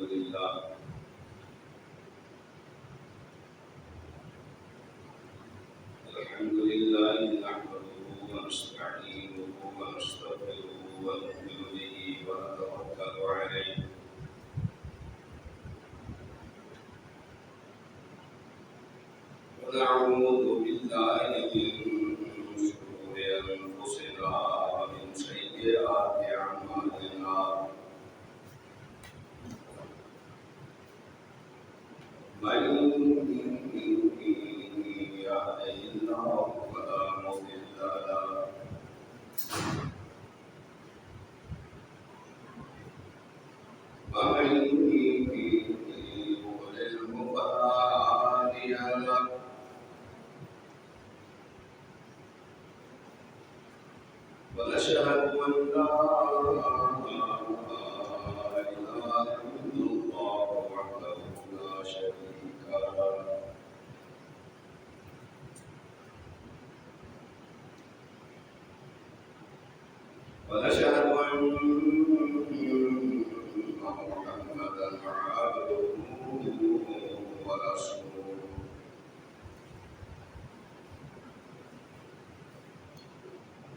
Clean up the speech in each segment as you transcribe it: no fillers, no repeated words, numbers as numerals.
لله نحمده ونستعينه ونستغفره ونؤمن به ونتوكل عليه ونعوذ بالله من شرور أنفسنا ومن سيئات أعمالنا من يهده الله فلا مضل له ومن يضلل فلا هادي له ونشهد أن لا إله إلا الله وحده لا شريك له ونشهد أن محمدا عبده ورسوله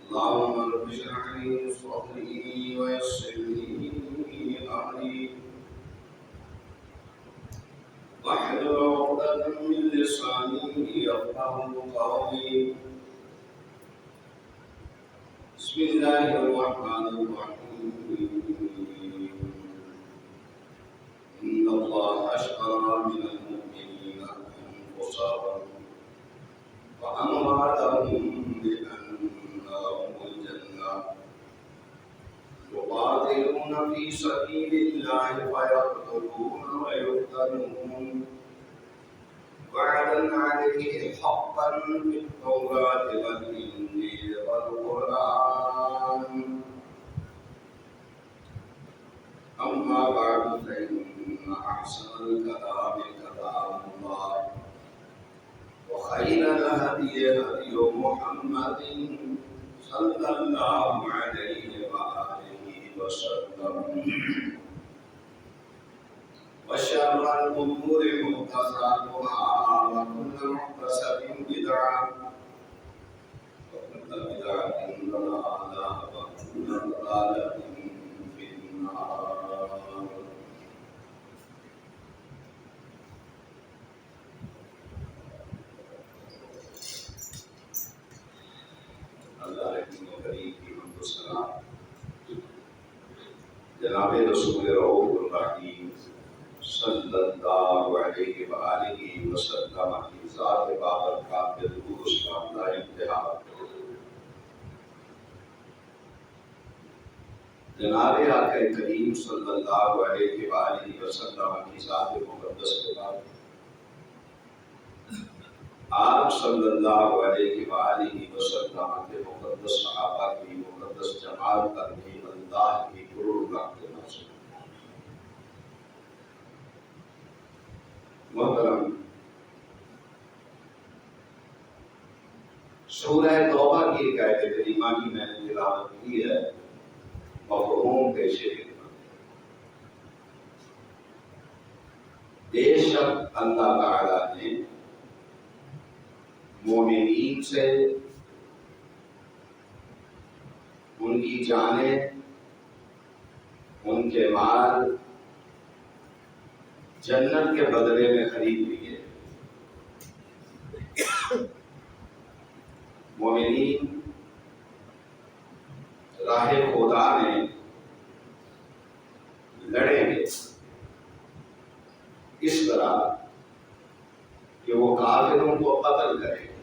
اللهم رب اشرح لي صدري ويسر لي أمري واحلل عقدة من لساني يفقهوا قولي بسم الله الرحمن الرحيم إن الله اشترى من المؤمنين أنفسهم وأموالهم بأن لهم الجنة يقاتلون في سبيل الله فيقتلون ويقتلون وعدا عليه حقا في التوراة والإنجيل والقرآن أما بعد فإن أحسن الكلام كلام الله وخير الهدي هدي محمد صلى الله عليه وآله وسلم وشر الأمور محدثاتها وكل محدثة بدعة وكل بدعة ضلالة وكل ضلالة في النار اللہ رحیم و کریم کی حمد و ثنا جناب رسول رؤوف الرحیم صلی اللہ علیہ وآلہ وسلم کی ذات بابرکات کے درود و سلام لا انتہا جناب آقا کریم صلی اللہ علیہ وآلہ وسلم کی ذات مقدس کے بعد آپ صلی اللہ علیہ وآلہ وسلم کے مقدس صحابہ کی مقدس جماعت پر بھی اللہ کی کروڑ رحمت نازل محترم سورہ توبہ کی ایک آیت کریمہ کی میں نے تلاوت کی ہے مفہوم پیشے بے شک اللہ تعالی نے مومنین سے ان کی جانیں ان کے مال جنت کے بدلے میں خرید لیے مومنین راہ خدا میں لڑیں گے اس طرح کہ وہ کافروں کو قتل کریں گے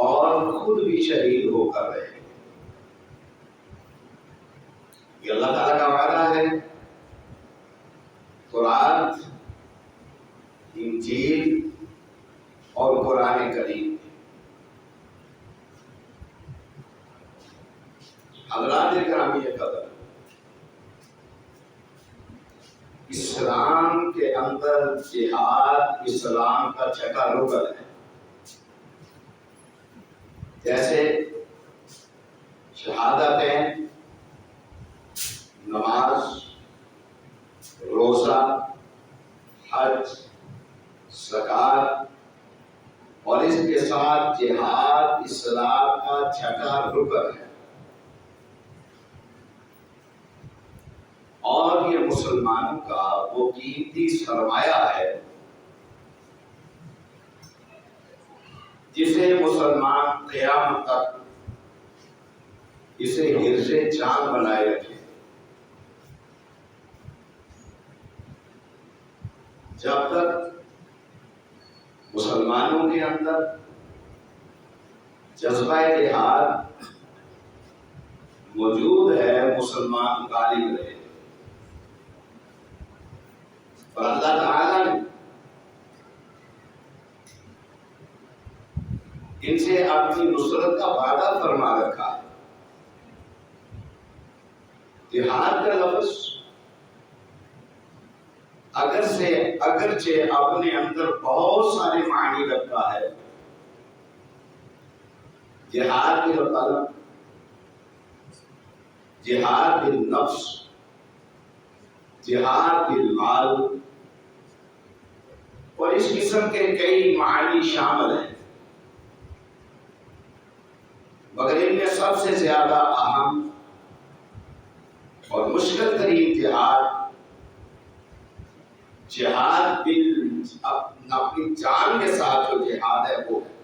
اور خود بھی شہید ہو کر رہے ہیں یہ اللہ تعالیٰ کا وعدہ ہے قرآن انجیل اور قرآن کریم حضرات گرامی قدر اسلام کے اندر جہاد اسلام کا چھٹا رکن ہے جیسے شہادتیں نماز جہاد اسلام کا چھٹا رکن ہے اور یہ مسلمانوں کا وہ قیمتی سرمایہ ہے جسے مسلمان قیامت تک اسے حرز جان بنائے رکھے. جب تک مسلمانوں کے اندر جذبہ جہاد موجود ہے مسلمان غالب رہے. اور اللہ تعالیٰ نے ان سے اپنی نصرت کا وعدہ فرما رکھا ہے. جہاد کا لفظ اگرچہ اپنے اندر بہت سارے معنی رکھتا ہے. جہاد بالقلم، جہاد بالنفس، جہاد بالمال اور اس قسم کے کئی معنی شامل ہیں، مگر ان میں سب سے زیادہ اہم اور مشکل ترین جہاد اپنی جان کے ساتھ جو جہاد ہے وہ ہے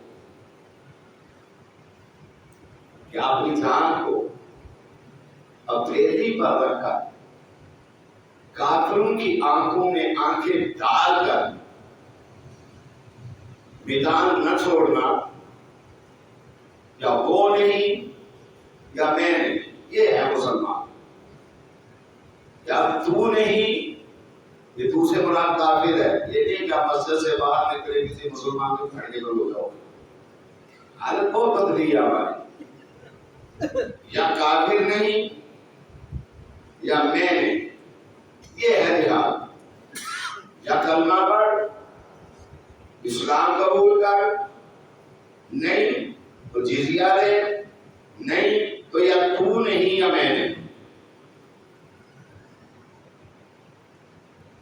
کہ اپنی جان کو ہتھیلی پر رکھ کر کافروں کی آنکھوں میں آنکھیں ڈال کر میدان نہ چھوڑنا، یا وہ نہیں یا میں نہیں. یہ ہے مسلمان. یا تو نہیں، یہ تو سے مراد کافر ہے. یہ نہیں کہ مسجد سے باہر نکلے کسی مسلمان کو کھڑے کر لو جاؤ. حالت بہت بدلی ہے ہماری. یا کافر نہیں یا میں نہیں، یہ ہے جہاد. یا کلمہ پڑھ، اسلام قبول کر، نہیں تو جزیہ دے، نہیں تو یا تو نہیں یا میں نہیں.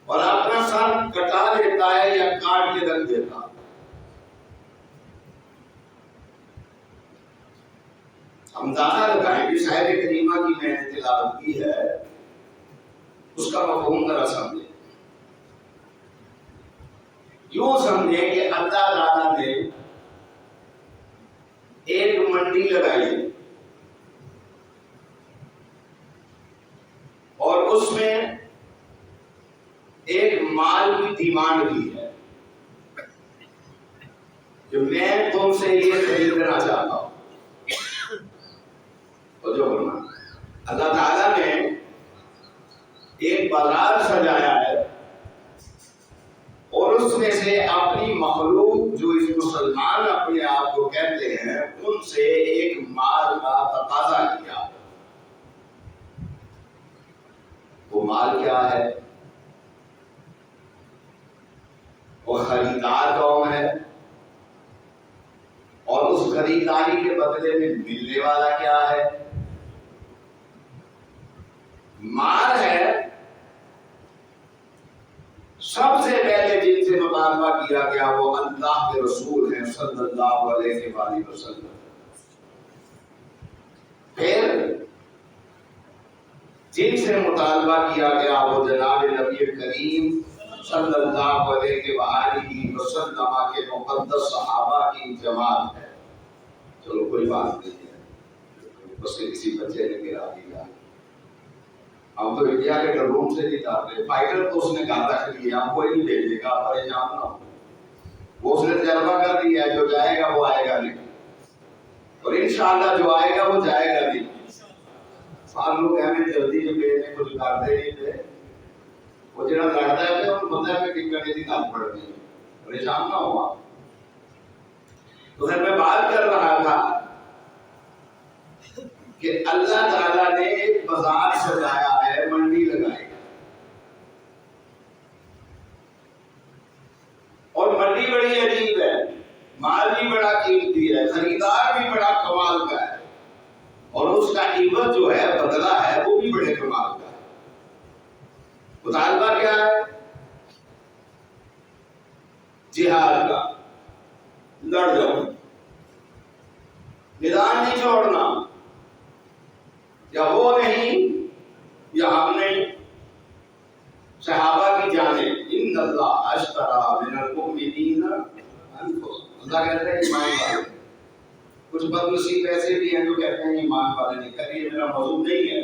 اور اپنا سر کٹا لیتا ہے یا کاٹ کے رکھ دیتا. ہم اندازہ لگائیں کہ شاعر کریمہ کی میں نے تلاوت کی ہے، اس کا مفہوم ذرا سمجھیں. یوں سمجھیں کہ اللہ تعالیٰ نے ایک منڈی لگائی ہے اور اس میں ایک مال کی ڈیمانڈ بھی ہے جو میں تم سے یہ خریدنا چاہتا ہوں. تو جو اللہ تعالیٰ نے ایک بازار سجایا ہے اور اس میں سے اپنی مخلوق جو اس مسلمان اپنے آپ کو کہتے ہیں ان سے ایک مال کا تقاضا کیا. وہ مال کیا ہے؟ وہ خریدار کون ہے اور اس خریداری کے بدلے میں ملنے والا کیا ہے؟ مال ہے. سب سے پہلے جن سے مطالبہ کیا گیا وہ اللہ کے رسول ہیں صلی اللہ علیہ وآلہ وسلم. پھر جن سے مطالبہ کیا گیا وہ جناب نبی کریم صلی اللہ علیہ وآلہ وسلم کے مقدس صحابہ کی جماعت ہے. چلو کوئی بات نہیں ہے، بس کسی بچے نے گرا دیا. ہم تو انڈیا کے روم سے نہیں جاتے. فائٹر تو اس نے گھر رکھ لیا، ہم کوئی نہیں بھیجے گا، پریشان نہ ہو. وہ اس نے تجربہ کر لیا ہے، جو جائے گا وہ آئے گا نہیں، اور انشاءاللہ جو آئے گا وہ جائے گا نہیں. سال لوگ ہمیں جلدی جو بھیجنے کچھ کرتے نہیں تھے، وہ جڑا لڑتا ہے تو ان بندہ میں ٹکٹنے کی گل پڑ گئی. پریشان نہ ہوا. تو پھر میں بات کر رہا تھا کہ اللہ تعالیٰ نے ایک بازار سجایا ہے، منڈی لگائی ہے، اور منڈی بڑی عجیب ہے. مال بھی بڑا قیمتی ہے، خریدار بھی بڑا کمال کا ہے، اور اس کا عوض جو ہے بدلہ ہے وہ بھی بڑے کمال کا ہے. مطالبہ کیا ہے؟ جہاد کا. لڑ جاؤ. میدان نہیں چھوڑنا، یا وہ نہیں یا ہم نہیں۔ صحابہ کی جانیں، ان اللہ اشتری من المؤمنین انفسهم، اللہ کہتے ہیں ایمان والے۔ کچھ بدنصیب ایسے بھی ہیں جو کہتے ہیں ایمان والے نہیں، کہ یہ میرا موضوع نہیں ہے،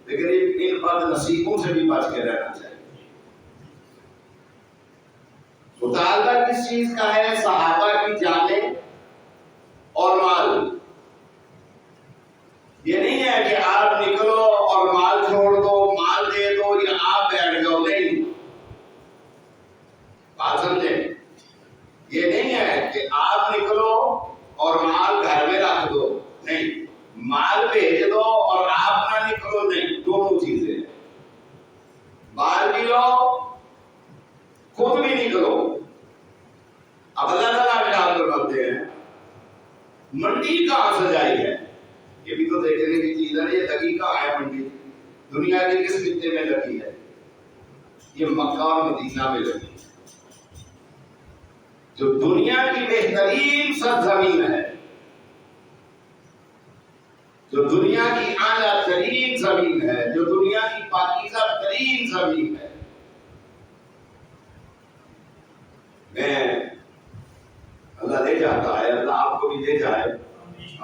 لیکن ان بد نصیبوں سے بھی بچ کے رہنا چاہیے۔ مطالبہ کس چیز کا ہے؟ صحابہ کی جانیں اور مال۔ یہ نہیں ہے کہ آپ نکلو اور مال چھوڑ دو، مال دے دو یا آپ بیٹھ جاؤ، نہیں، بات سمجھیں۔ یہ نہیں ہے کہ آپ نکلو اور مال گھر میں رکھ دو، نہیں، مال بھیج دو اور آپ نہ نکلو، نہیں، دونوں چیزیں۔ مال بھی لو، خود بھی نکلو۔ اب اللہ تعالیٰ خیال کرواتے ہیں منڈی کہاں سجائی ہے، یہ بھی تو دیکھنے کی چیز ہے، یہ لگی کہاں ہے منڈی؟ دنیا کے کس خطے میں لگی ہے؟ یہ مکہ اور مدینہ میں لگی ہے، جو دنیا کی بہترین سرزمین ہے، جو دنیا کی اعلیٰ ترین زمین ہے، جو دنیا کی پاکیزہ ترین زمین ہے۔ میں اللہ دے جاتا ہے، اللہ آپ کو بھی دے جائے۔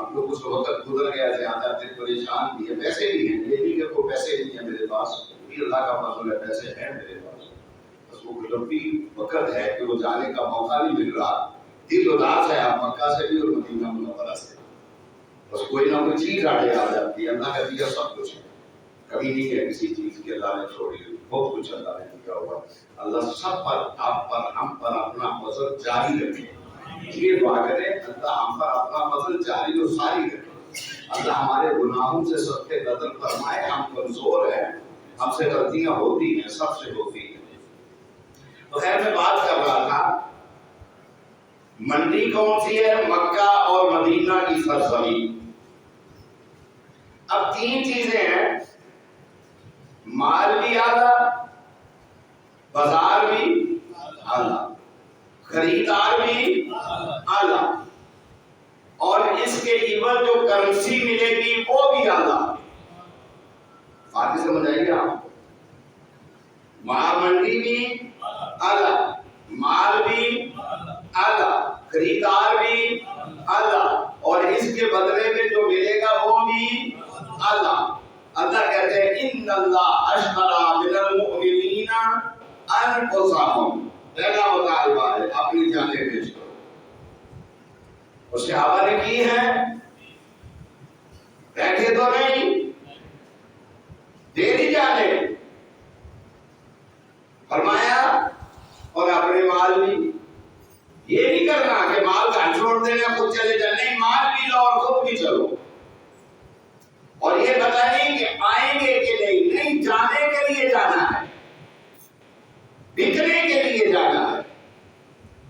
آپ کو کچھ وقت گزر گیا جہاں جاتے پریشان بھی ہے، پیسے بھی ہیں، یہ نہیں کہ کوئی پیسے نہیں ہیں میرے پاس، بھی اللہ کا فضل ہے، پیسے ہیں میرے پاس، بس وہ لمبی وقت ہے کہ وہ جانے کا موقع نہیں مل رہا۔ دل اداس ہے آپ مکہ سے بھی اور مدینہ منورہ سے، بس کوئی نہ کوئی چیز آگے آ جاتی ہے۔ اللہ کا دیا سب کچھ ہے، کبھی نہیں ہے کسی چیز کی اللہ نے چھوڑی ہوئی، بہت کچھ اللہ نے دیا ہوا۔ اللہ سب پر، آپ پر، ہم پر اپنا فضل جاری رکھے، یہ دعا کریں اللہ ہم پر اپنا فضل جاری اور ساری رکھے۔ اللہ ہمارے گناہوں سے سب بدل فرمائے، ہم کمزور ہیں، ہم سے غلطیاں ہوتی ہیں، سب سے ہوتی ہیں۔ تو خیر میں بات کر رہا تھا منڈی کون سی ہے؟ مکہ اور مدینہ کی سرزمین۔ اب تین چیزیں ہیں، مال بھی اعلیٰ، بازار بھی اعلیٰ، خریدار بھی اعلیٰ، اور اس کے عوض جو کرنسی ملے گی وہ بھی اعلیٰ۔ آگے سمجھ آئیے آپ، مال منڈی بھی اعلیٰ، مال بھی اعلیٰ، خریدار بھی اعلیٰ، اور اس کے بدلے میں جو ملے گا وہ بھی اعلیٰ۔ اللہ کہتے ہیں ان اللہ اشتری من المؤمنین انفسهم، پہلا مطالبہ ہے اپنی جانیں بیچ کرو۔ اور صحابہ نے کی ہے، بیٹھے تو نہیں، دے دی جانیں، فرمایا، اور اپنے مال بھی۔ یہ نہیں کرنا کہ مال گھر چھوڑ دینا خود چلے جائیں، نہیں، مال بھی لو اور خود بھی چلو۔ اور یہ پتہ نہیں کہ آئیں گے کہ نہیں، نہیں، جانے کے لیے جانا ہے، بکنے کے لیے جانا ہے۔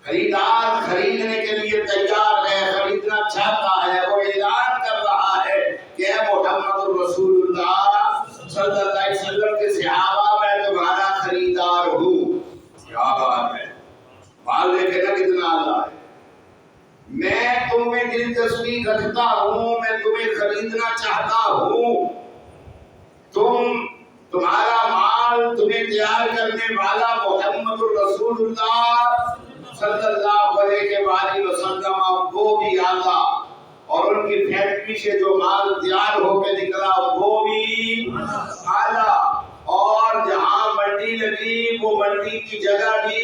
خریدار خریدنے کے لیے تیار ہے، خریدنا چاہتا ہے، وہ اعلان کر رہا ہے کہ اے محمد رسول اللہ صلی اللہ علیہ وسلم کے صحابہ، میں تمہارا خریدار ہوں۔ کیا بات ہے، مال دیکھے نا کتنا اعلیٰ ہے۔ میں تم میں دلچسپی رکھتا ہوں، میں تمہیں خریدنا چاہتا ہوں، تمہارا مال تمہیں تیار کرنے والا محمد الرسول اللہ صلی اللہ علیہ وسلم وہ بھی اعلیٰ، اور ان کی فیکٹری سے جو مال تیار ہو کے نکلا وہ بھی اعلیٰ، اور جہاں منڈی لگی وہ منڈی کی جگہ بھی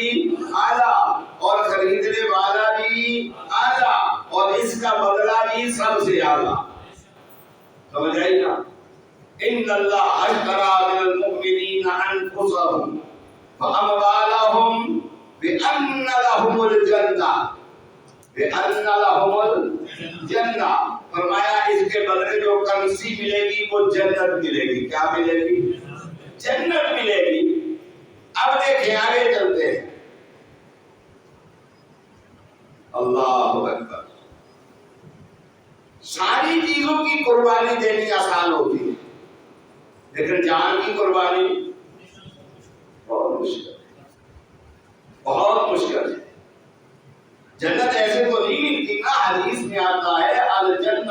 اعلیٰ، اور خریدنے والا بھی اعلیٰ، اور اس کا بدلہ بھی سب سے اعلیٰ۔ سمجھ آئی نا؟ ان اللہ اشتری من المؤمنین انفسهم واموالهم بان لهم الجنہ، بان لهم الجنہ، فرمایا اس کے بدلے جو کرنسی ملے گی وہ جنت ملے گی۔ کیا ملے گی؟ جنت ملے گی۔ اب دیکھیں آگے چلتے ہیں، اللہ اکبر۔ ساری چیزوں کی قربانی دینی آسان ہوتی ہے، لیکن جان کی قربانی بہت مشکل ہے، بہت مشکل ہے۔ جنت ایسے تو نہیں ملتی نا، حدیث میں آتا ہے الجنت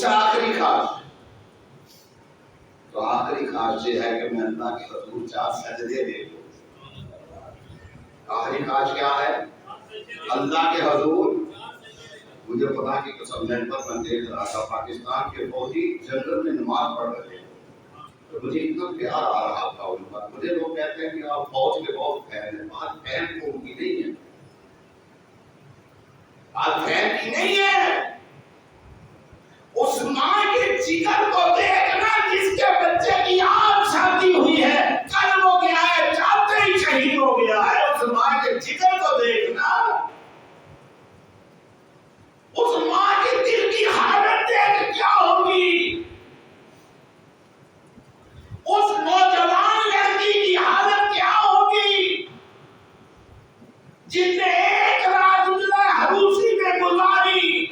پوچھا آخری خواہش، تو آخری خواہش یہ ہے کہ میں اللہ کے حضور 4 سجدے دے دوں۔ آخری خواہش کیا ہے؟ اللہ کے حضور، مجھے خدا کی قسم نیٹ پر میں دیکھ رہا تھا پاکستان کے فوجی جنرل میں نماز پڑھ رہے تھے، تو مجھے اتنا پیار آ رہا تھا ان پر۔ مجھے لوگ کہتے ہیں کہ آپ فوج کے بہت فین ہیں، بات فین کو ان کی نہیں ہے، بات فین کی نہیں ہے، اس ماں کے جگر کو دیکھنا جس کے بچے کی آج شادی ہوئی ہے، کل وہ گیا ہے جاتے ہی شہید ہو گیا ہے، اس ماں کے جگر کو دیکھنا، اس ماں کے دل کی حالت دیکھ کیا ہوگی، اس نوجوان لڑکی کی حالت کیا ہوگی جس نے ایک رات حروسی میں گزاری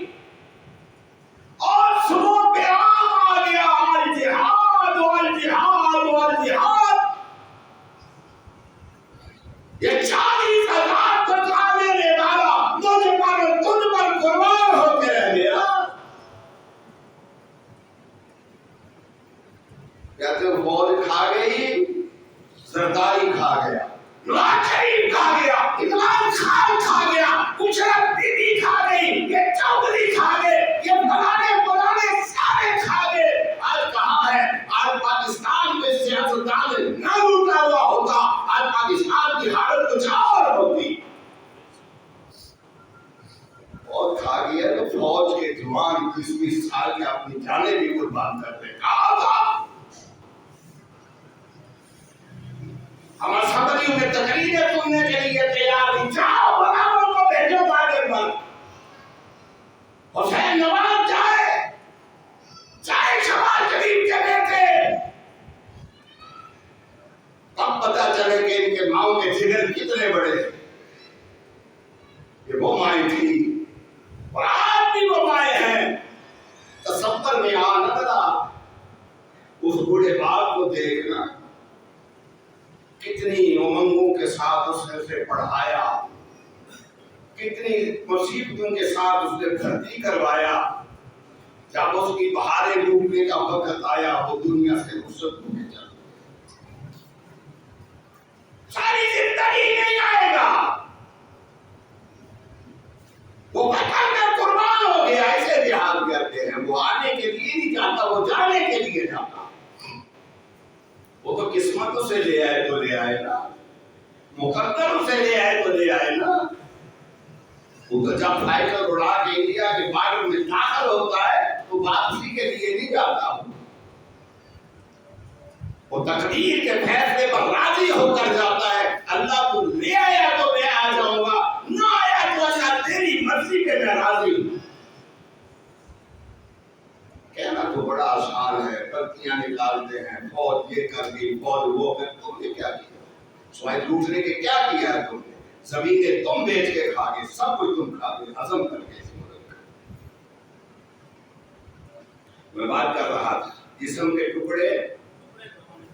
اور صبح پیغام آ گیا الجہاد والجہاد والجہاد، یہ 40,000 کو دینے والا مجھ پر تجھ پر قربان ہو کے رہ گیا۔ کہتے ہیں فوج کھا گئی، زرداری کھا گیا، نواز شریف کھا گیا، عمران خان کھا گیا، کشرت بی بی کھا گئی، یہ چودھری کھا گئے، یہ فلانے سارے کھا گئے۔ آج کہاں ہے؟ آج پاکستان میں سیاستدان نہ لوٹا ہوا ہوتا، آج پاکستان کی حالت کچھ اور ہوتی۔ فوج کھا گیا تو فوج کے جوان 20 سال کے اپنی جانیں بھی قربان کر دے۔ کہا تھا ہم اسمبلیوں میں تقریریں سننے کے لیے تیار نہیں، جاؤ برابر کو بھیجو باغے پر، حسین نواز جائے شہباز شریف کے بیٹے، تب پتہ چلے کہ ان کے ماؤں کے جگر کتنے بڑے تھے۔ یہ وہ مائیں تھی اور آج بھی وہ مائیں ہیں۔ تصور میں آ نہ رہا اس بوڑھے باپ کو دیکھنا، کتنی امنگوں کے ساتھ اس نے اسے پڑھایا، کتنی مصیبتوں کے ساتھ اس نے بھرتی کروایا، جب اس کی بہاریں ڈوبنے کا وقت آیا وہ دنیا سے رخصت ہو کے چلا۔ ساری زندگی نہیں آئے گا، وہ وطن میں قربان ہو گیا، اسے جہاد کہتے ہیں۔ وہ آنے کے لیے نہیں جاتا، وہ جانے کے لیے جاتا۔ وہ تو قسمت سے لے آئے تو لے آئے نا، مقدر سے لے آئے تو لے آئے نا۔ وہ تو جب فائٹر اڑا کے انڈیا کے بارڈر میں داخل ہوتا ہے تو واپسی کے لیے نہیں جاتا، وہ تقدیر کے فیصلے پر راضی ہو کر جاتا ہے۔ اللہ تو لے آیا تو میں آ جاؤں گا، نہ آیا تو اللہ تیری مرضی پہ میں راضی ہوں۔ کہنا تو بڑا آسان ہے، غلطیاں نکالتے ہیں، فوج یہ کر دی، فوج وہ کر، تم نے کیا کیا؟ سوائے لوٹنے کے کیا کیا ہے تم نے؟ زمینیں تم بیچ کے کھا گئے، سب کچھ تم کھا گئے، ہضم کر کے۔ میں بات کر رہا تھا جسم کے ٹکڑے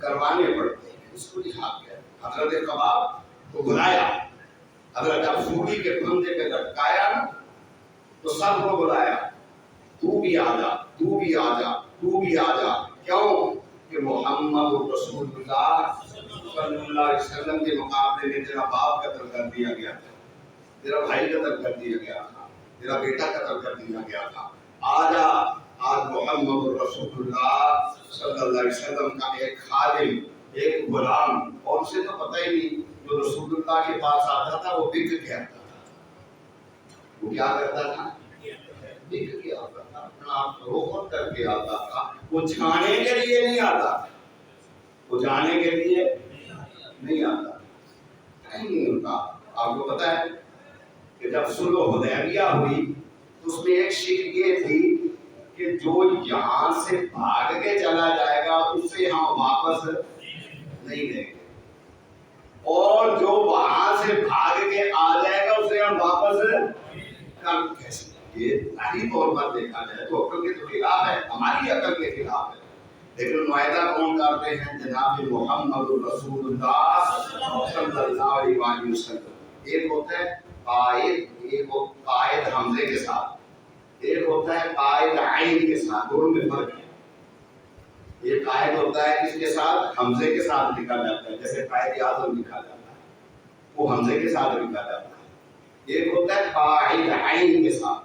کروانے پڑتے ہیں، اس کو جہاد کہتے ہیں۔ حضرت کباب کو بلایا، حضرت افسوری کے پھندے پہ لٹکایا نا تو سب کو بلایا، تو بھی آ جا، تو بھی آ جا، تو بھی آ جا۔ کیوں؟ کہ محمد رسول اللہ صلی اللہ علیہ وسلم کے مقابلے میں تیرا باپ قتل کر دیا گیا تھا، تیرا بھائی قتل کر دیا گیا تھا، تیرا بیٹا قتل کر دیا گیا تھا۔ آ جا، آج محمد رسول اللہ صلی اللہ علیہ وسلم کا ایک خادم، ایک غلام، اور اسے تو پتہ ہی نہیں، جو رسول اللہ کے پاس آتا تھا وہ بک گیا تھا۔ وہ کیا کرتا تھا؟ بک گیا آتا تھا، اپنا آپ روک کر کے آتا تھا۔ وہ جانے کے لیے نہیں آتا تھا، وہ جانے کے لیے نہیں آتا، نہیں ہوتا۔ آپ کو پتہ ہے کہ جب صلح حدیبیہ ہوئی اس میں ایک شرط یہ تھی کہ جو یہاں سے بھاگ کے چلا جائے گا اسے ہم واپس نہیں دیں گے، اور جو وہاں سے بھاگ کے آ جائے گا اسے ہم واپس کم کیسے؟ یہ ظاہری طور پر دیکھا جائے تو عقل کے تو خلاف ہے، ہماری عقل کے خلاف ہے، لیکن معاہدہ کون کرتے ہیں؟ جناب محمد رسول اللہ صلی اللہ علیہ وسلم۔ ایک ہوتا ہے قائد، ایک قائد حمزے کے ساتھ، ایک ہوتا ہے قائد عین کے ساتھ، دونوں میں فرق ہے. ایک قائد ہوتا ہے کس کے ساتھ؟ حمزے کے ساتھ لکھا جاتا ہے، جیسے قائد اعظم لکھا جاتا ہے وہ حمزے کے ساتھ لکھا جاتا ہے. ایک ہوتا ہے قائد عین کے ساتھ،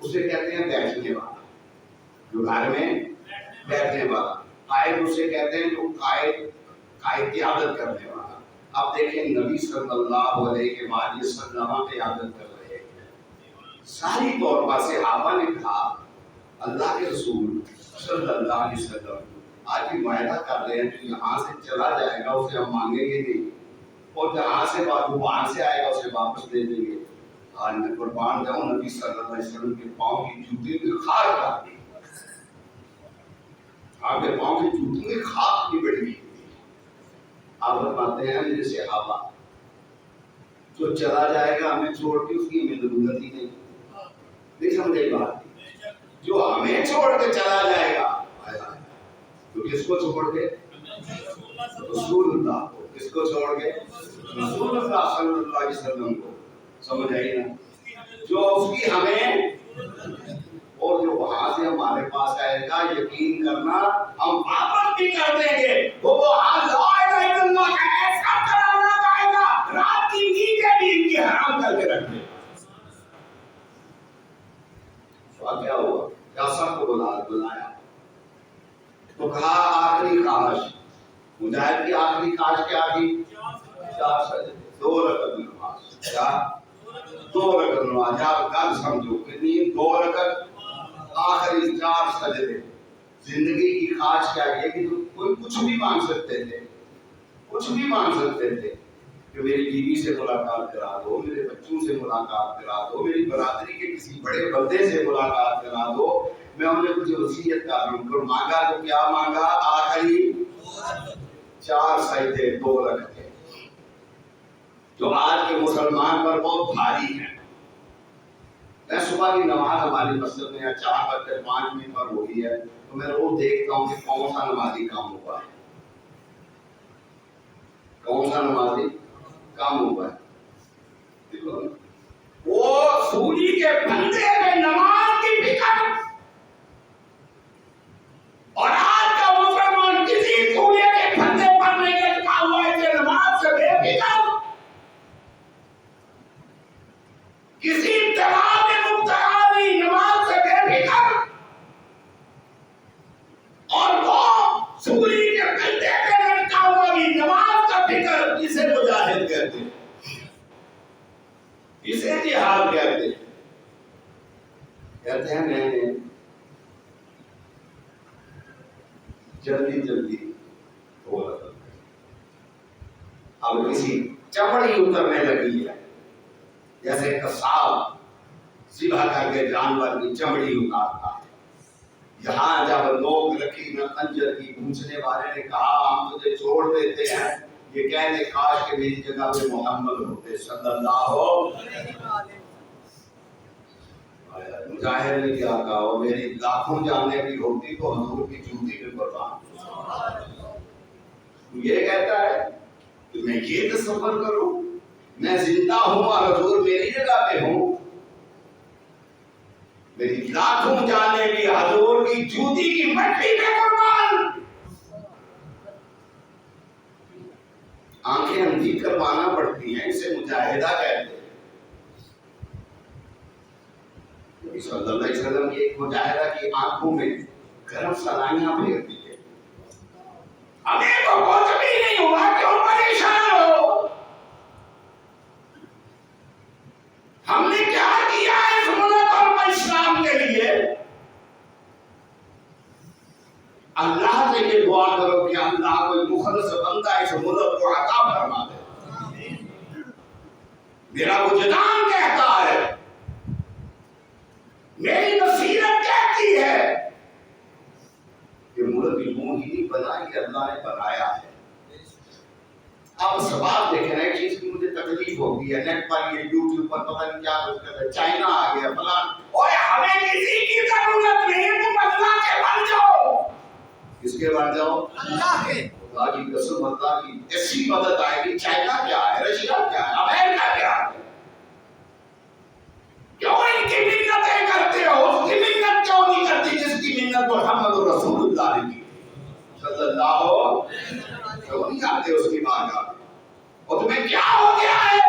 اسے کہتے ہیں بیٹھنے والا، جو گھر میں بیٹھنے والا. قائد اسے کہتے ہیں جو قائد کی عادت کرنے والا. اب دیکھیں نبی صلی اللہ علیہ وسلم قیادت کر رہے ہیں. ساری طور پر صحابہ نے کہا اللہ کے رسول صلی اللہ علیہ وسلم آج بھی معاہدہ کر رہے ہیں کہ یہاں سے چلا جائے گا اسے ہم مانگیں گے نہیں، اور جہاں سے وہاں سے آئے گا اسے واپس دے دیں گے. آج میں قربان جاؤں نبی صلی اللہ علیہ وسلم کے پاؤں کی جوتی میں خار کر دی. آپ کے پاؤں کی جوتی میں خاک کی بڑی ہوئی. آپ فرماتے ہیں میرے صحابہ جو چلا جائے گا ہمیں چھوڑ کے اس کی ہمیں ضرورت ہی نہیں سمجھے بات. جو ہمیں چھوڑ کے چلا جائے گا تو کس کو چھوڑ کے؟ رسول اللہ کو. کس کو چھوڑ کے؟ رسول اللہ صلی اللہ علیہ وسلم کو. سمجھ آئی نا؟ جو اس کی ہمیں، اور جو وہاں سے ہمارے پاس آئے گا یقین کرنا ہم واپس بھی کر دیں گے. وہ لا الہ الا اللہ کا ایسا کرانا آئے گا رات کی نیندیں بھی ان کی حرام کر کے رکھ دیں. کیا ہوا؟ کیا سب کو بلایا تو کہا آخری خواہش. مجاہد کی آخری خواہش کیا تھی؟ 4 سجدے، 2 رکعت نماز. کیا؟ 2 رکعت نماز. آپ گل سمجھو کتنی؟ 2 رکعت، آخری 4 سجدے. زندگی کی خواہش کیا ہے کہ کوئی کچھ بھی مانگ سکتے تھے، کچھ بھی مانگ سکتے تھے کہ میری بیوی سے ملاقات کرا دو، میرے بچوں سے ملاقات کرا دو، میری برادری کے کسی بڑے بندے سے ملاقات کرا دو، میں انہیں کچھ وصیت کر دوں. پر مانگا تو کیا مانگا؟ آخری 4 سجدے، 2 رکعتیں، جو آج کے مسلمان پر بہت بھاری ہیں. میں صبح کی نماز ہماری مسجد میں 4:05 پر ہوئی ہے تو میں روز دیکھتا ہوں کہ کون سا نمازی کام ہوا ہے، کون سا نمازی کام ہوا ہے. وہ سوری کے پھندے میں نماز کی فکر، اور آج کا مسلمان کسی سوری کے پھندے پر نہیں لٹکا ہوا ہے کہ نماز سے بے فکر، کسی طرح میں مبتلا نہیں، نماز سے بے فکر. اور وہ سوری کے پھندے میں لٹکا ہوا بھی نماز کا فکر. اسے مجاہد کہتے ہیں، اسے جہاد کہتے ہیں. کہتے ہیں میں نے جلدی ہو رہا، اب کسی چمڑی اترنے لگی ہے، جیسے قصاب ذبح کر کے جانور کی چمڑی اتارتا ہے. یہاں جب لوگ رکھی نہ خنجر کی، پوچھنے والے نے کہا ہم تجھے چھوڑ دیتے ہیں، یہ کہنے کاش کہ میری جگہ پہ محمد ہوتے صلی اللہ علیہ وسلم. مجاہد نے کیا کہا، اور میری لاکھوں جانیں بھی ہوتی تو حضور کی جوتی میں قربان. یہ کہتا ہے کہ میں یہ تصور کروں میں زندہ ہوں اور حضور میری جگہ پہ ہوں، میری لاکھوں جانیں بھی حضور کی جوتی کی مٹی میں قربان. آنکھیں اندھی کروانا پڑتی ہیں، اسے مجاہدہ کہتے ہیں. نبی صلی اللہ علیہ وسلم کی ایک مجاہدہ کی آنکھوں میں گرم سلائیاں پھیرتی ہے. ہمیں تو کچھ بھی نہیں ہوا، کیوں پریشان ہو؟ ہم نے کیا کیا اس ملک اور اسلام کے لیے؟ اللہ سے یہ دعا کرو کہ اللہ کوئی مخلص بندہ اس ملک کو عطا فرما دے. میرا وجدان کہتا ہے، میری بصیرت کہتی ہے کہ ملک یوں ہی نہیں بنا کہ اللہ نے بنایا ہے. اب سوال دیکھیں، ایک چیز کی مجھے تکلیف ہوتی ہے، نیٹ پر یہ یوٹیوب پر پتہ نہیں کیا کچھ کر رہے، چائنا آ گیا فلاں. اوے ہمیں کسی کی ضرورت نہیں ہے، تم اللہ کے بن جاؤ. کس کے بن جاؤ؟ اللہ کے. خدا کی قسم اللہ کی ایسی مدد آئے گی. چائنا کیا ہے، رشیا کیا ہے، امریکہ کیا ہے؟ کیوں ان کی منتیں کرتے ہو؟ جاتے اس کی بارگاہ میں، اور تمہیں کیا ہو گیا ہے؟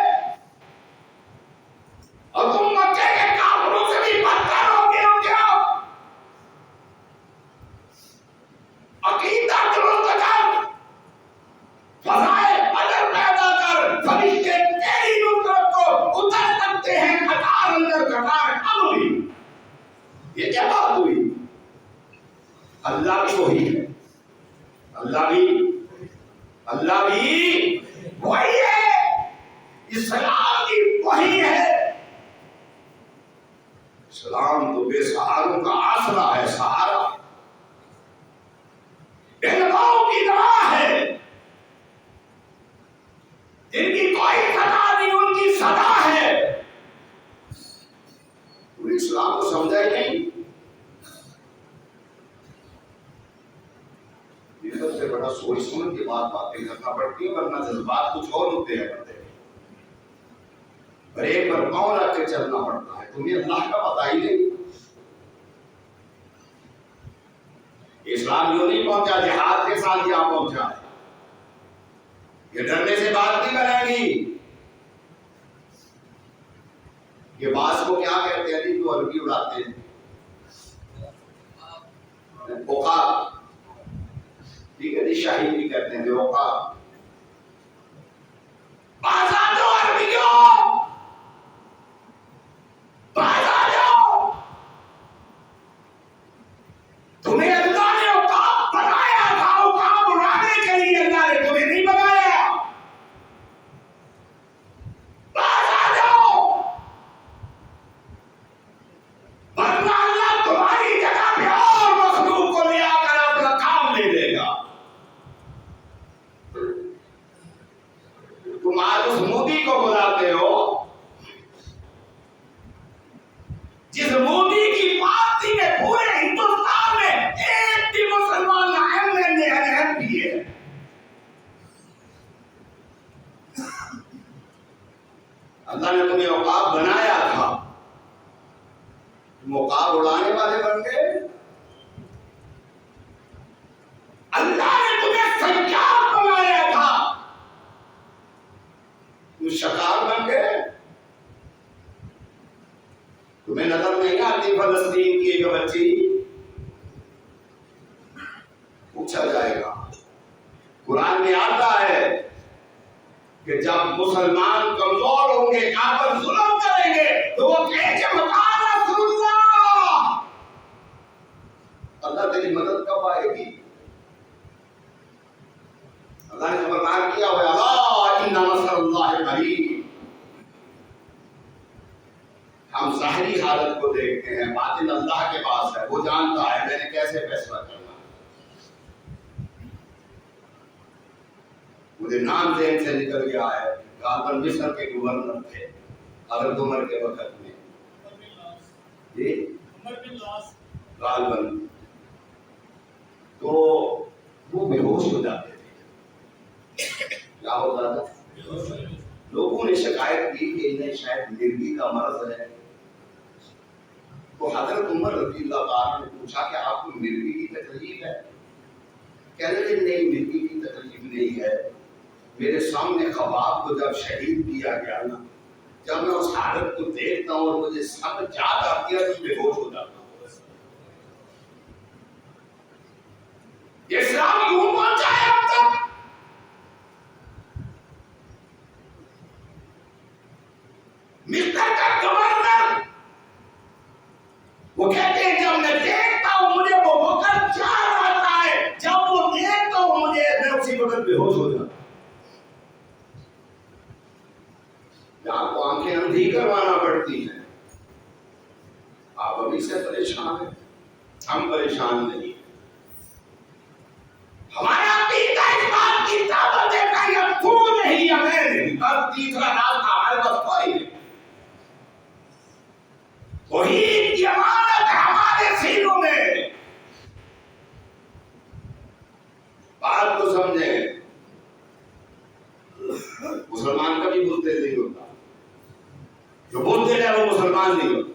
اور تم مکے کے کافروں سے بھی بدتر ہو گئے ہو کیا؟ عقیدہ درست کر، فضائل بدر پیدا کر، فرشتے تیری نصرت کو اتر سکتے ہیں قطار اندر قطار عملی۔ یہ کیا بات ہوئی؟ اللہ بھی وہی ہے، اللہ بھی وہی ہے، اسلام بھی وہی ہے۔ اسلام تو بے سہاروں کا آسرا ہے، سہارا بہنگاؤں کی دوا ہے، جن کی کوئی صدا نہیں ان کی صدا ہے۔ تو اسلام کو سمجھا ہی نہیں۔ یہ سب سے بڑا سوچ سمجھ کے باتیں کرنا پڑتی ہیں، ورنہ جذبات کچھ اور ہوتے ہیں بندے، بریک پر پاؤں رکھ کے چلنا پڑتا ہے۔ تمہیں اللہ کا پتہ ہی نہیں۔ اسلام یوں نہیں پہنچا جہاد کے ساتھ یہاں پہنچا ہے۔ یہ ڈرنے سے بات نہیں بنے گی۔ یہ باز کو کیا کہتے ہیں جو عربی اڑاتے ہیں؟ عقاب، ٹھیک ہے جی، شاہین بھی کہتے ہیں جو عقاب۔ باز آ جاؤ عربیوں، باز آ جاؤ، تمہیں اللہ نے عقاب بنایا تھا، عقاب اڑانے کے لیے اللہ نے تمہیں نہیں بنایا۔ باز آ جاؤ، ورنہ اللہ تمہاری جگہ پہ اور مخلوق کو لے آ کر اپنا کام لے لے گا۔ تم آج اس مودی کو بلاتے ہو جس مودی کی پارٹی میں پورے ہندوستان میں ایک بھی مسلمان اہم بھی ہے۔ اللہ نے تمہیں عقاب بنایا تھا، تم عقاب اڑانے والے بن گئے۔ اللہ نے تمہیں سیار بنایا تھا، تم شکار بن گئے۔ تمہیں نظر نہیں آتی فلسطین کی ایک بچی؟ پوچھا جائے گا، قرآن میں آتا ہے کہ جب مسلمان کمزور ہوں گے، کافر ظلم کریں گے، تو وہ کہیں کہ مکان رسول اللہ، اللہ تیری مدد کب آئے گی؟ اللہ نے خبردار کیا ہوا ہے، اللہ ان نصر اللہ قریب۔ ہم ظاہری حالت کو دیکھتے ہیں، باطن اللہ کے پاس ہے، وہ جانتا ہے میں نے کیسے فیصلہ کرنا۔ مجھے نام ذہن سے نکل گیا ہے، غالباً مصر کے گورنر تھے حضرت عمر کے وقت میں، جی غالباً، تو وہ بے ہوش ہو جاتے تھے۔ کیا ہوتا تھا؟ لوگوں نے شکایت کی کہ انہیں شاید مرگی کا مرض ہے، تو حضرت عمر رضی اللہ تعالیٰ نے پوچھا کہ آپ کو مرگی کی تکلیف ہے؟ کہنے لگے نہیں، مرگی کی تکلیف نہیں ہے، میرے سامنے خباب کو جب شہید کیا گیا نا، جب میں اس حالت کو دیکھتا ہوں اور مجھے سب یاد آتی ہے تو بے ہوش ہو جاتا ہوں۔ اسلام کیوں پہنچا ہے اب تک؟ مصر کا گورنر وہ کہتے ہیں جب میں دیکھتا ہوں مجھے وہ وقت یاد آتا ہے، جب وہ دیکھتا ہوں مجھے میں اسی وقت بے ہوش ہو جاتا ہوں۔ آپ کو آنکھیں اندھی کروانا پڑتی ہیں، آپ ابھی سے پریشان ہیں، ہم پریشان نہیں۔ ہمارا عقیدہ اس بات کی طاقت ہے کہ یہ تو نہیں ہے، میں نہیں، اور تیسرا راستہ ہمارے پاس کوئی نہیں۔ توحید کی امانت ہے ہمارے سینوں میں۔ بات کو سمجھیں، مسلمان کبھی بولتے نہیں ہوتا، جو بولتے ہیں وہ مسلمان نہیں ہوتا۔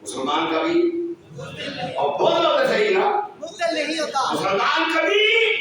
مسلمان کبھی اور بولو تو صحیح نا، مسلمان کبھی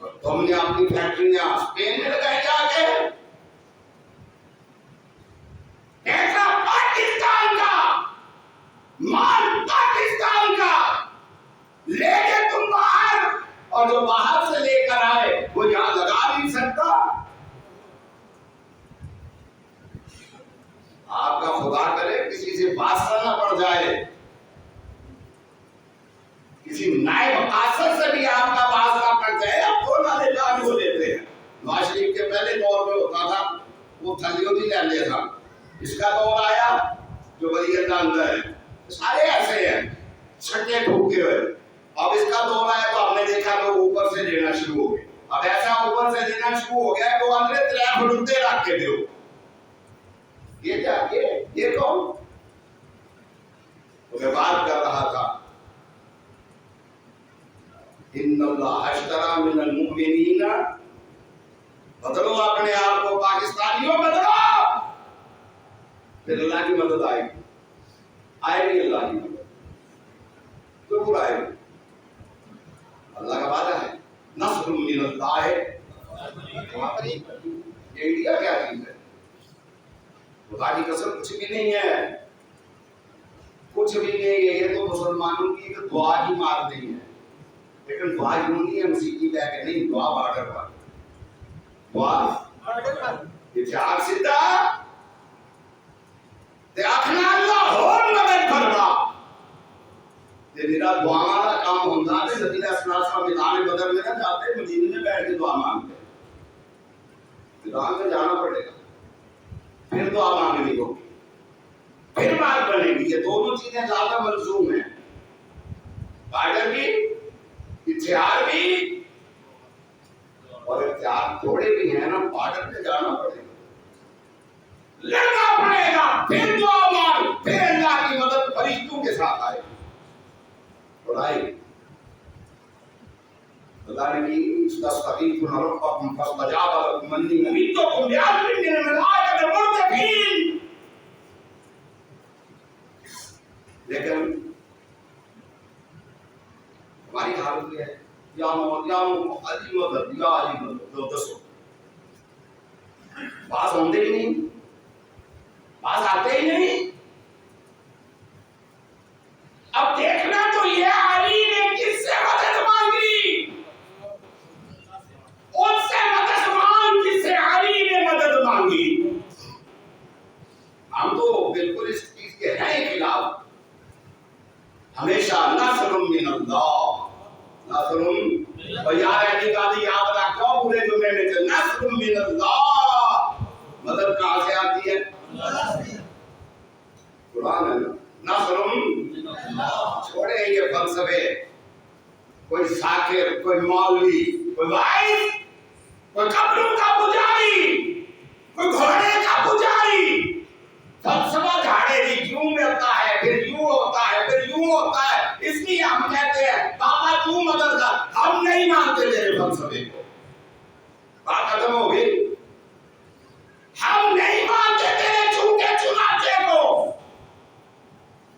تم نے اپنی فیکٹریاں اسپین میں لگائی جا کے، پیسہ پاکستان کا، مال پاکستان کا لے کے تم باہر، اور جو باہر سے لے کر آئے وہ یہاں لگا نہیں سکتا۔ آپ کا خدا کرے کسی سے واسطہ نہ پڑ جائے، کسی نائب قاصد سے بھی آپ کا واسطہ پڑ جائے، اب تو نالے جان ہو لیتے ہیں۔ نواز شریف کے پہلے دور میں ہوتا تھا وہ تھلیوں نہیں لیندے تھا، اس کا دور آیا جو ولی اللہ اندر ہے، سارے ایسے ہیں چھٹے ٹھوکے ہوئے۔ اب اس کا دور آیا تو ہم نے دیکھا لوگ اوپر سے لینا شروع ہو گئے، اب ایسا اوپر سے لینا شروع ہو گیا کہ وہ اندر ترے فٹوتے رکھ کے دیو، یہ کیا یہ کون؟ میں بات کر رہا تھا ان اللہ اشتری من المؤمنین، بدلو اپنے آپ کو پاکستانیوں بدلو، پھر اللہ کی مدد آئے گی، آئے گی اللہ کی مدد، ضرور آئے گی، اللہ کا وعدہ ہے نصر من اللہ ہے۔ یہ انڈیا کیا چیز ہے؟ خدا کی قسم کچھ بھی نہیں ہے، کچھ بھی نہیں ہے، یہ تو مسلمانوں کی ایک دعا کی مار نہیں ہے، لیکن دعا یوں نہیں ہے موسیقی بہ کے نہیں، دعا بارڈر پر، دعا اتحاد سدھا تے آخنا اللہ ہور مدد کرنا، تے میرا دعا والا کام ہوتا ہے۔ نبی علیہ السلام میدان بدر میں نہ جاتے، مدینے میں بیٹھ کے دعا مانگتے، میدان میں جانا پڑے گا، پھر دعا مانگنی ہوگی، پھر بات بنے گی۔ یہ دونوں چیزیں زیادہ ملزوم ہیں، بارڈر بھی، اتحاد بھی، اور اتحاد تھوڑے بھی ہیں نا، بارڈر پہ جانا پڑے گا، لڑنا پڑے گا، پھر دعا مانگ، پھر اللہ کی مدد فرشتوں کے ساتھ آئے گی، پڑھائی اللہ نے کی استغیثون ربکم فاستجاب لکم انی ممیتکم بألف من الملائکۃ مردفین، لیکن ہماری حالت یہ ہے یا علی مدد یا علی مدد، دو دسو باز ہوندے ہی نہیں، باز آتے ہی نہیں۔ اب دیکھنا تو یہ علی نے کس سے مدد مانگی، ان سے مدد مانگ جس سے علی نے مدد مانگی۔ ہم تو بالکل اس چیز کے ہیں خلاف، ہمیشہ نصر من اللہ، نصر اور یار علی قاضی یاد رکھو پورے جملے میں سے نصر من اللہ، مدد کہاں سے آتی ہے؟ قرآن ہے نا، نصر من اللہ۔ چھوڑے یہ فلسفے، کوئی ساکر، کوئی مولوی، کوئی وائز، کوئی قبروں کا پجاری، کوئی گھوڑے کا پجاری، فلسفہ جھاڑے دی، یوں میں ہوتا ہے پھر یوں ہوتا ہے پھر یوں ہوتا ہے، اس لیے ہم کہتے ہیں بابا تو مدد کر، ہم نہیں مانتے تیرے فلسفے کو، بات ختم ہو گئی، ہم نہیں مانتے تیرے جھوٹے چنانچے کو،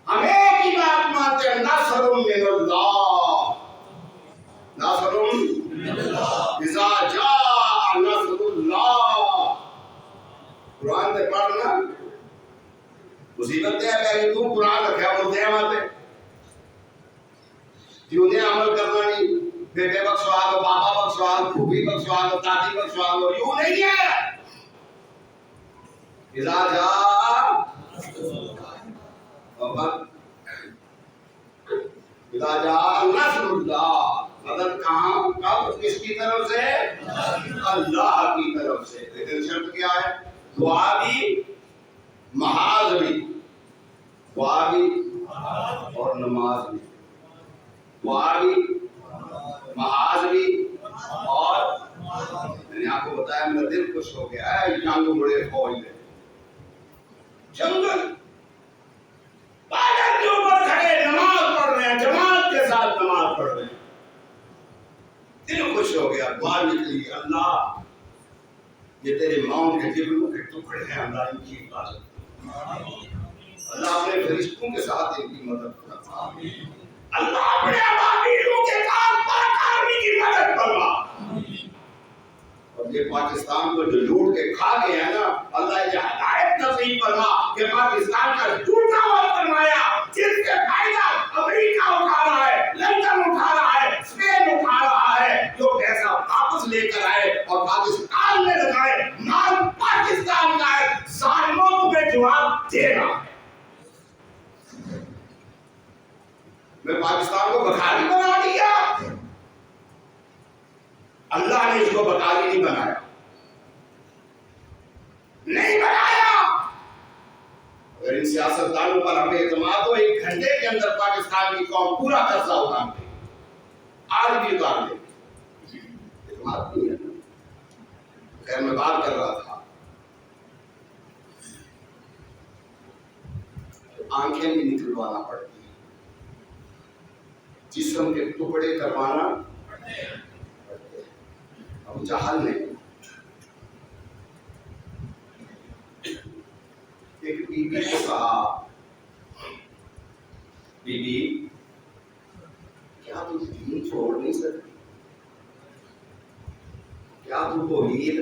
ہم ایک ہی بات مانتے ہیں نصر من اللہ، نصر من اللہ، اذا جاء نصر اللہ۔ قرآن سے پڑھنا مصیبت ہے کہ تو قرآن رکھا بولتے ہیں وہاں پہ، کیوں نے عمل کرنا نہیں، بیٹے بخشوا دو، بابا بخشوا دو، پھوپھی بخشوا دو، دادی بخشوا دو، یوں نہیں ہے۔ اذا جاء اذا جاء نصر اللہ، مدد کہاں کب کس کی طرف سے؟ اللہ کی طرف سے، لیکن شرط کیا ہے؟ دعا بھی، محاذ بھی، دعا بھی اور نماز بھی، دعا بھی، محاذ بھی، اور میں نے آپ کو بتایا میرا دل خوش ہو گیا ہے، جنگ بڑے فوج میں جنگل پاگل کے اوپر کھڑے نماز پڑھ رہے ہیں، جماعت کے ساتھ نماز پڑھ رہے ہیں، دل خوش ہو گیا، دعا نکلی، اللہ یہ تیرے ماؤں کے جبلوں کے ٹکڑے ہیں، اللہ ان کی حفاظت، اللہ اپنے فرشتوں کے ساتھ ان کی مدد کرنا، اللہ اپنے ابابیلوں کے ساتھ پاک آرمی کی مدد کرنا، پاکستان کو جو لوٹ کے کھا گئے ہیں نا، اللہ یہ ہدایت نصیب فرما کہ پاکستان کا جھوٹا وقت فرمایا جس سے فائدہ امریکہ اٹھا رہا ہے، لندن اٹھا رہا ہے، اسپین اٹھا رہا ہے، جو پیسہ واپس لے کر آئے اور پاکستان میں لگائے، مال پاکستان کا ہے، ظالموں کو میں جواب دے رہا ہے۔ میں پاکستان کو بخاری بنا دیا، اللہ نے اس کو بخاری نہیں بنایا، نہیں بنایا۔ اگر ان سیاستدانوں پر ہمیں اعتماد ہو، 1 گھنٹے کے اندر پاکستان کی قوم پورا قرضہ اتار دے، آج بھی اتار دے، اعتماد نہیں ہے۔ خیر میں بات کر رہا تھا، آنکھیں بھی نکلوانا پڑتی ہیں، جسم کے ٹکڑے کروانا پڑتے ہیں۔ ابو جہل نے ایک بی بی کو کہا، بی بی کیا تم دین چھوڑ نہیں سکتی؟ کیا تم توحید؟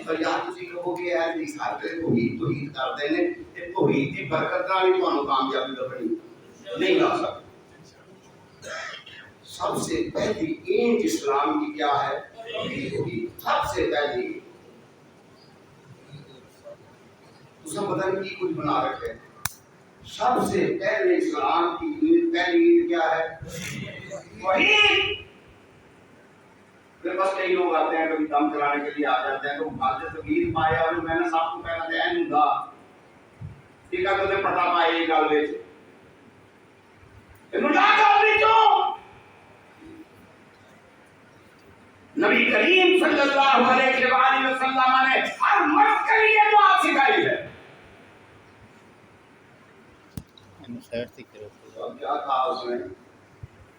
اور یا تسی کہو کہ یار اس سارے توحید کرتے ہیں، یہ توحید کی برکت نال ہی تمہیں کامیابی لبنی، نہیں لا سکتے۔ سب سے پہلی اینٹ اسلام کی کیا ہے؟ توحید۔ سب سے پہلی اسے پتہ نہیں کی کچھ بنا رکھے، سب سے پہلے اسلام کی پہلی اینٹ کیا ہے؟ توحید۔ میرے پاس کئی لوگ آتے ہیں، کبھی دم کرانے کے لیے آ جاتے ہیں، تو بھاگتے توحید پایا اور میں نے سب کو پہلا دیا نہیں تھا یہ کا تو پتا پائے یہ گل وچ انہوں نے کہا تو نبی کریم صلی اللہ علیہ وآلہ وسلم نے ہر مرد کے لیے دعا سکھائی ہے۔ کیا کہا اس نے؟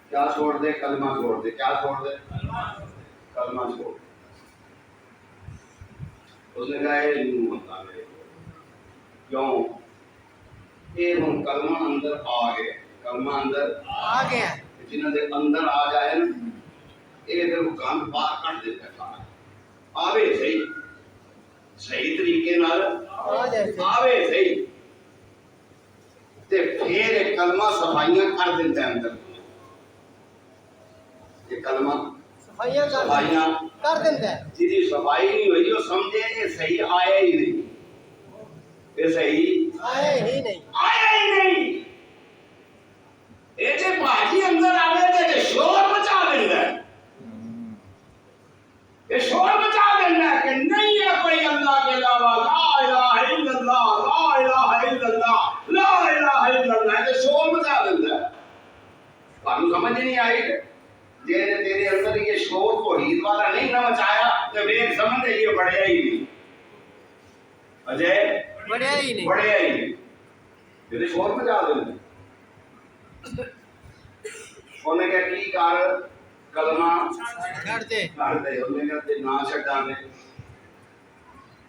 کیا چھوڑ دے؟ کلمہ چھوڑ دے۔ کیا چھوڑ دے؟ کلمہ چھوڑ۔ اس نے کہا یہ نہیں ہوتا میرے کو، کیوں؟ یہ ہم کلمہ اندر آ گئے، کلمہ اندر آ گیا، جنہوں نے اندر آ جائے نا یہ پھر وہ گند باہر کٹ دیتا ہے سارا۔ آوے صحیح، صحیح طریقے نال آوے صحیح، تے پھر ایک کلمہ صفائیاں کر دیتا ہے اندر، یہ کلمہ صفائیاں کر دیتا ہے۔ جی صفائی نہیں ہوئی وہ سمجھے یہ صحیح آیا ہی نہیں، یہ صحیح آیا ہی نہیں، آیا ہی نہیں۔ ایسے بھاجی اندر آوے تے شور مچا دیتا ہے، یہ شور مچا دیتا ہے کہ نہیں ہے کوئی اللہ کے علاوہ، لا الہ الا اللہ، لا الہ الا اللہ، لا الہ الا اللہ، یہ شور مچا دیتا ہے۔ آپ سمجھ نہیں آئی جی نے تیرے اندر یہ شور توحید والا نہیں نہ مچایا تو میرے سمجھ یہ بڑھیا ہی نہیں، اجے بڑھیا ہی نہیں، بڑھیا ہی نہیں، تیرے شور مچا دیتا۔ انہیں کہا کی کار کلمہ کر دے، انہیں کہا تے نا چھڈا دے۔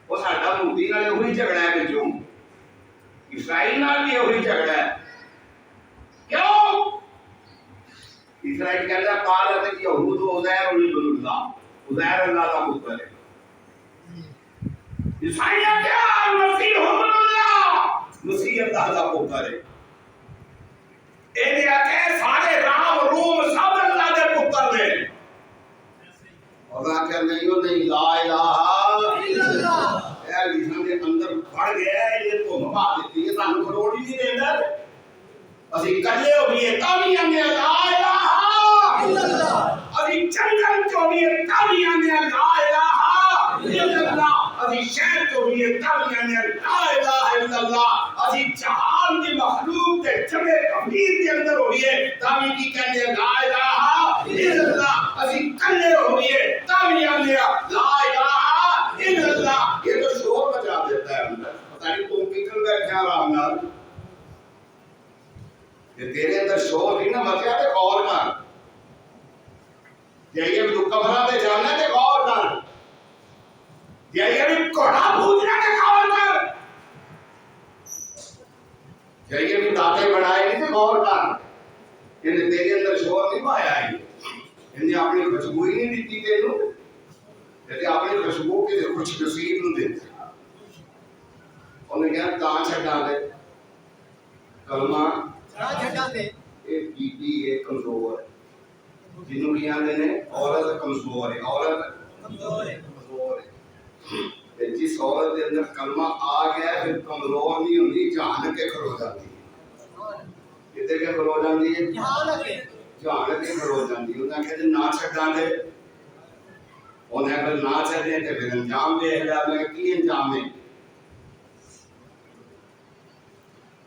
وہ ساڈا مودی نال وہی جھگڑا ہے بچوں، اسرائیل نال بھی وہی جھگڑا ہے۔ کیوں؟ اسرائیل کہتا ہے قالت یہود عزیر ابن اللہ، عزیر اللہ کا پتر ہے۔ عیسائی کیا مسیح ابن اللہ، مسیح اللہ کا پتر ہے۔ یہ کہ سارے رام روم سب اللہ کے پتر نے، اور کہ نہیں لا الہ الا اللہ، اے انسان کے اندر بڑھ گیا ہے یہ تو مبا دیتی ہے، سانو کروڑ ہی نہیں دیندا، اسی کلے ہوئے تاوی ہمیں لا الہ الا اللہ، اسی جنگل چوڑیے تاوی ہمیں لا الہ الا اللہ، اسی شہر چوڑیے تاوی ہمیں لا الہ الا اللہ، اسی جہان کی مخلوق کے جمع کبیر کے اندر ہوئیے تاوی کی کہنے لا الہ الا اللہ، اسی کلے ہوئیے تاوی ہمیں لا الہ الا اللہ۔ یہ تو شور بجا دیتا ہے اندر، پتہ نہیں تم کتن بیٹھے آرام نال، کہ تیرے اندر شور نہیں نہ مچیا تے غور کر، یہ بھی قبراں تے جانا تے غور کر، یہ بھی گھوڑا پوجنا تے غور کر، یہ بھی داتے بڑھائے نہیں تے غور کر۔ انہیں تیرے اندر شور نہیں پایا ہے، انہیں اپنی خوشبوئی نہیں دیتی تینوں، ਤੇ ਆਪਣੀ ਖੁਸ਼ਬੂ ਕਿਸੇ ਖੁਸ਼ ਨਸੀਬ ਨੂੰ ਦਿੰਦੇ। ਉਹਨੇ ਕਿਹਾ ਤਾਂ ਛੱਡਾਂਗੇ ਕਲਮਾ ਤਾਂ ਛੱਡਾਂਗੇ। ਇਹ ਬੀਬੀ ਇਹ ਕਮਜ਼ੋਰ ਹੈ, ਜਿਹਨੂੰ ਕੀ ਆਂਦੇ ਨੇ ਔਰਤ ਕਮਜ਼ੋਰ ਹੈ, ਔਰਤ ਕਮਜ਼ੋਰ ਹੈ। ਤੇ ਜਿਸ ਔਰਤ ਦੇ ਅੰਦਰ ਕਲਮਾ ਆ ਗਿਆ ਫਿਰ ਕਮਜ਼ੋਰ ਨਹੀਂ ਹੁੰਦੀ, ਜਾਣ ਕੇ ਖਲੋ ਜਾਂਦੀ ਹੈ। ਕਿਤੇ ਕੇ ਖਲੋ ਜਾਂਦੀ ਹੈ, ਜਾਣ ਕੇ ਖਲੋ ਜਾਂਦੀ। ਉਹਨਾਂ ਕਹਿੰਦੇ ਨਾ ਛੱਡਾਂਗੇ, ਉਹਨੇ ਅਗਰ ਨਾ ਛੱਡੇ ਤੇ ਫਿਰ ਅੰਜਾਮ ਵੇਖ ਲਿਆ। ਮੈਂ ਕੀ ਅੰਜਾਮ ਹੈ?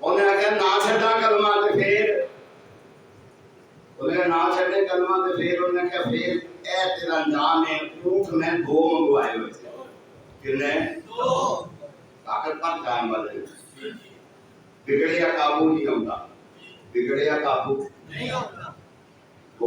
ਉਹਨੇ ਆਖਿਆ ਨਾ ਛੱਡਾਂ ਕਲਮਾ ਤੇ ਫੇਰ ਉਹਨੇ ਨਾ ਛੱਡੇ ਕਲਮਾ ਤੇ ਫੇਰ ਉਹਨੇ ਆਖਿਆ ਫੇਰ ਇਹ ਤੇਰਾ ਅੰਜਾਮ ਹੈ। ਊਠ ਮੈਂ 2 ਮੰਗਵਾਏ ਹੋਏ ਸੀ। ਕਿੰਨੇ? 2। ਤਾਕਤ ਪਰ ਜਾਣ ਵਾਲੇ ਵਿਗੜਿਆ ਕਾਬੂ ਨਹੀਂ ਆਉਂਦਾ, ਵਿਗੜਿਆ ਕਾਬੂ ਨਹੀਂ ਆਉਂਦਾ। 2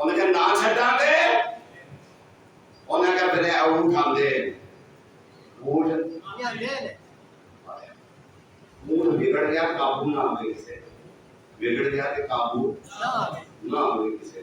ਉਹਨੇ ਕਿਹਾ ਨਾ ਛੱਡਾਂਗੇ। ਉਹਨੇ ਕਿਹਾ ਫਿਰ ਊਠ ਆਂਦੇ, ਊਠ ਵਿਗੜ ਗਿਆ, ਕਾਬੂ ਨਾ ਆਵੇ ਕਿਸੇ, ਵਿਗੜ ਗਿਆ ਤੇ ਕਾਬੂ ਨਾ ਆਵੇ ਕਿਸੇ।